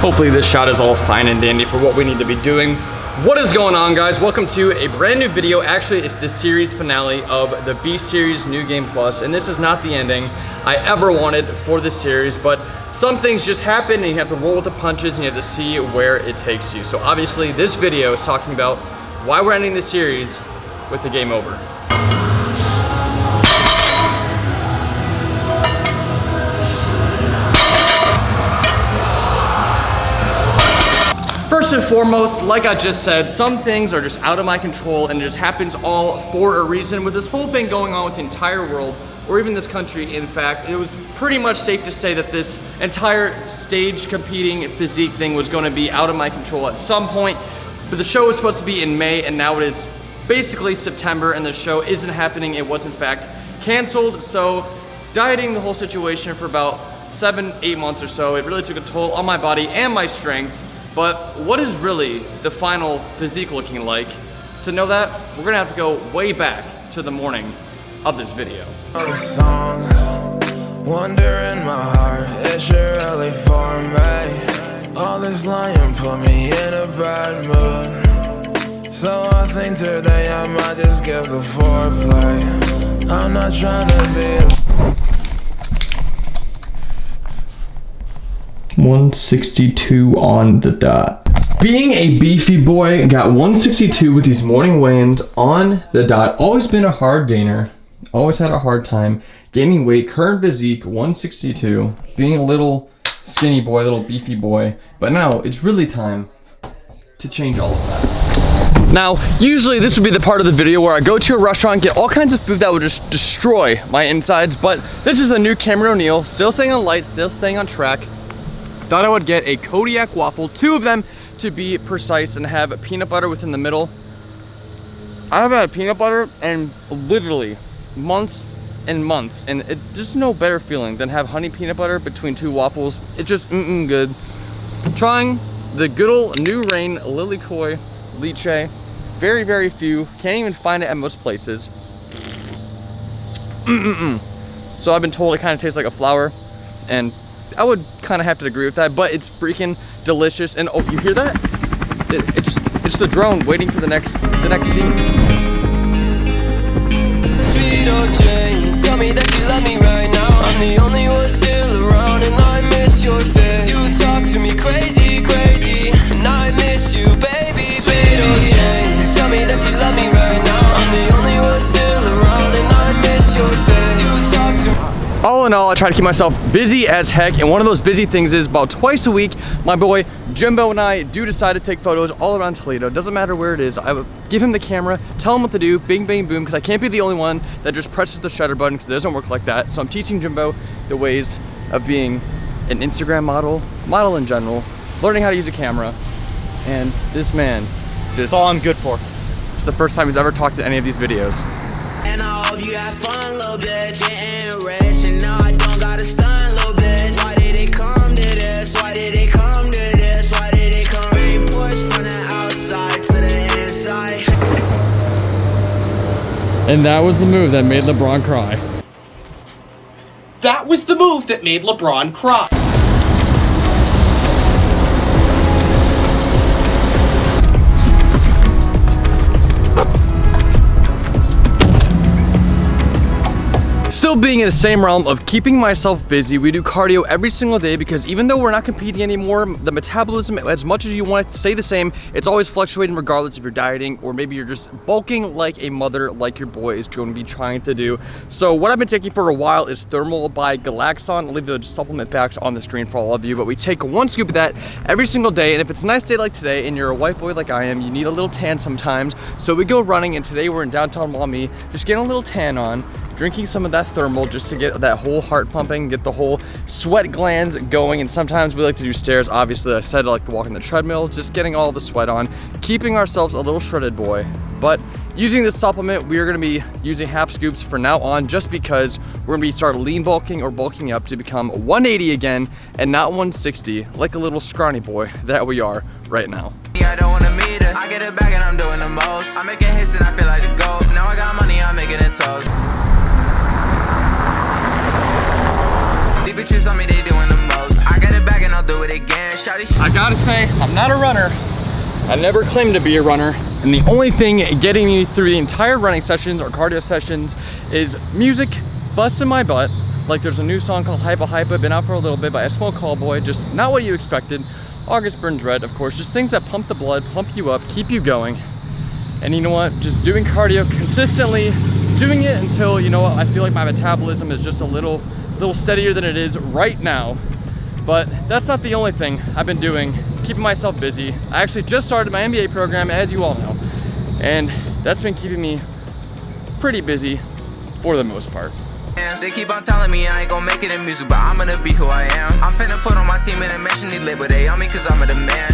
Hopefully this shot is all fine and dandy for what we need to be doing. What is going on, guys? Welcome to a brand new video. Actually, it's the series finale of the B Series New Game Plus, and this is not the ending I ever wanted for this series, but some things just happen and you have to roll with the punches and you have to see where it takes you. So obviously this video is talking about why we're ending this series with the game over. First and foremost, like I just said, some things are just out of my control and it just happens all for a reason. With this whole thing going on with the entire world, or even this country, in fact, it was pretty much safe to say that this entire stage competing physique thing was going to be out of my control at some point. But the show was supposed to be in May and now it is basically September and the show isn't happening. It was in fact canceled. So dieting the whole situation for about 7-8 months or so, it really took a toll on my body and my strength. But what is really the final physique looking like? To know that, we're gonna have to go way back to the morning of this video. Wonder in my heart, is it really for me? All this lying put me in a bad mood. So I think today I might just give the foreplay. I'm not trying to be 162 on the dot. Being a beefy boy, got 162 with these morning weigh-ins on the dot. Always been a hard gainer. Always had a hard time gaining weight. Current physique, 162. Being a little skinny boy, little beefy boy. But now it's really time to change all of that. Now, usually this would be the part of the video where I go to a restaurant, get all kinds of food that would just destroy my insides. But this is the new Cameron O'Neill. Still staying on light, still staying on track. Thought I would get a Kodiak waffle, 2 of them to be precise, and have peanut butter within the middle. I haven't had peanut butter in literally months and months, and it's just no better feeling than have honey peanut butter between 2 waffles. It's just good. Trying the good old New Rain Lily Koi Lychee. Very, very few. Can't even find it at most places. So I've been told it kind of tastes like a flower, and I would kind of have to agree with that, but it's freaking delicious. And oh, you hear that? It's the drone waiting for the next scene. Sweet old Jane, tell me that you love me right now. I'm the only one still around and I miss your face. You talk to me crazy, crazy, and I miss you, baby. Sweet old Jane, tell me that you love me right now. I'm the only one still around and I miss your face. You talk to me. All in all, I try to keep myself busy as heck, and one of those busy things is about twice a week, my boy Jimbo and I do decide to take photos all around Toledo. Doesn't matter where it is. I would give him the camera, tell him what to do, bing, bang, boom, because I can't be the only one that just presses the shutter button, because it doesn't work like that. So I'm teaching Jimbo the ways of being an Instagram model in general, learning how to use a camera, and this man just... That's all I'm good for. It's the first time he's ever talked to any of these videos. And I hope you have fun, little bitch, and rich. And now I don't gotta stun, little bitch. Why did it come to this? Why did it come to this? Why did it come? Rain push from the outside to the inside. And that was the move that made LeBron cry. That was the move that made LeBron cry. Still being in the same realm of keeping myself busy, we do cardio every single day because even though we're not competing anymore, the metabolism, as much as you want it to stay the same, it's always fluctuating regardless if you're dieting or maybe you're just bulking like a mother like your boy is going to be trying to do. So what I've been taking for a while is Thermal by Galaxon. I'll leave the supplement facts on the screen for all of you, but we take 1 scoop of that every single day, and if it's a nice day like today and you're a white boy like I am, you need a little tan sometimes. So we go running, and today we're in downtown Maumee, just getting a little tan on, drinking some of that Thermal just to get that whole heart pumping, get the whole sweat glands going. And sometimes we like to do stairs. Obviously, I said I like to walk on the treadmill, just getting all the sweat on, keeping ourselves a little shredded, boy. But using this supplement, we are going to be using half scoops for now on, just because we're going to start lean bulking or bulking up to become 180 again and not 160 like a little scrawny boy that we are right now. I don't wanna meet her. I get it back and I'm doing the most. I'm making hits and I feel like the GOAT. Now I got money, I'm making it toast. These bitches on me, they doing the most. I got it back and I'll do it again. I gotta say, I'm not a runner. I never claimed to be a runner. And the only thing getting me through the entire running sessions or cardio sessions is music busting my butt. Like there's a new song called Hypa Hypa, been out for a little bit by Eskimo Callboy, just not what you expected. August Burns Red, of course, just things that pump the blood, pump you up, keep you going. And you know what, just doing cardio consistently, doing it until, you know what, I feel like my metabolism is just a little steadier than it is right now. But that's not the only thing I've been doing, keeping myself busy. I actually just started my MBA program, as you all know, and that's been keeping me pretty busy for the most part. They keep on telling me I ain't gonna make it in music, but I'm gonna be who I am. I'm finna put on my team and mention these label they on me cause I'm a demand.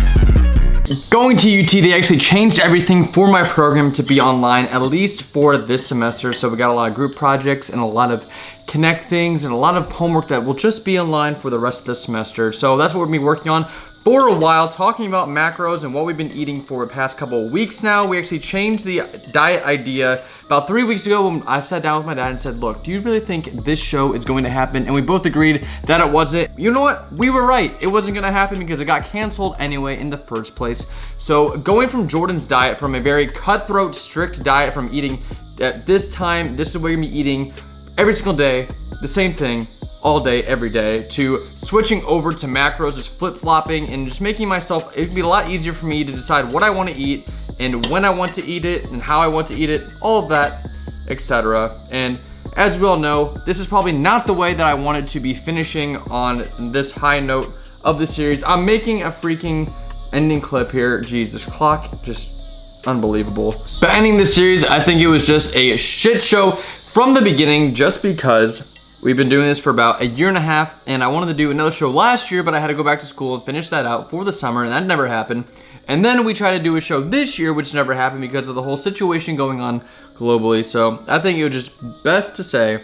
Going to UT, they actually changed everything for my program to be online, at least for this semester. So we got a lot of group projects and a lot of connect things and a lot of homework that will just be online for the rest of the semester. So that's what we'll be working on for a while, talking about macros and what we've been eating for the past couple of weeks now. We actually changed the diet idea about 3 weeks ago when I sat down with my dad and said, look, do you really think this show is going to happen? And we both agreed that it wasn't. You know what? We were right. It wasn't gonna happen because it got canceled anyway in the first place. So going from Jordan's diet, from a very cutthroat, strict diet, from eating at this time, this is what you're gonna be eating every single day, the same thing, all day, every day, to switching over to macros, just flip-flopping and just making myself, it'd be a lot easier for me to decide what I want to eat and when I want to eat it and how I want to eat it, all of that, etc. And as we all know, this is probably not the way that I wanted to be finishing on this high note of the series. I'm making a freaking ending clip here. Jeez, this clock, just unbelievable. But ending this series, I think it was just a shit show from the beginning, just because we've been doing this for about a year and a half, and I wanted to do another show last year, but I had to go back to school and finish that out for the summer, and that never happened. And then we tried to do a show this year, which never happened because of the whole situation going on globally. So I think it was just best to say,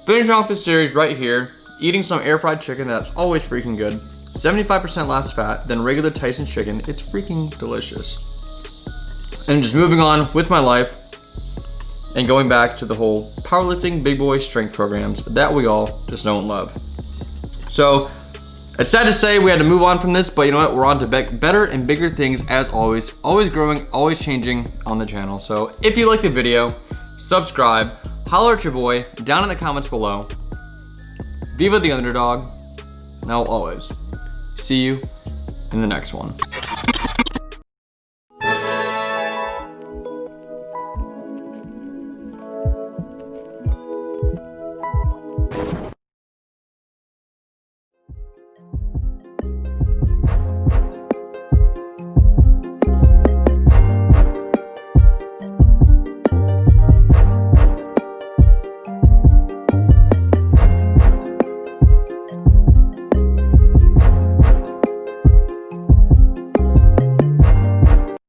finish off this series right here, eating some air fried chicken that's always freaking good, 75% less fat than regular Tyson chicken. It's freaking delicious. And just moving on with my life, and going back to the whole powerlifting big boy strength programs that we all just know and love. So it's sad to say we had to move on from this, but you know what? We're on to better and bigger things as always. Always growing, always changing on the channel. So if you liked the video, subscribe, holler at your boy down in the comments below. Viva the underdog. And I'll always see you in the next one.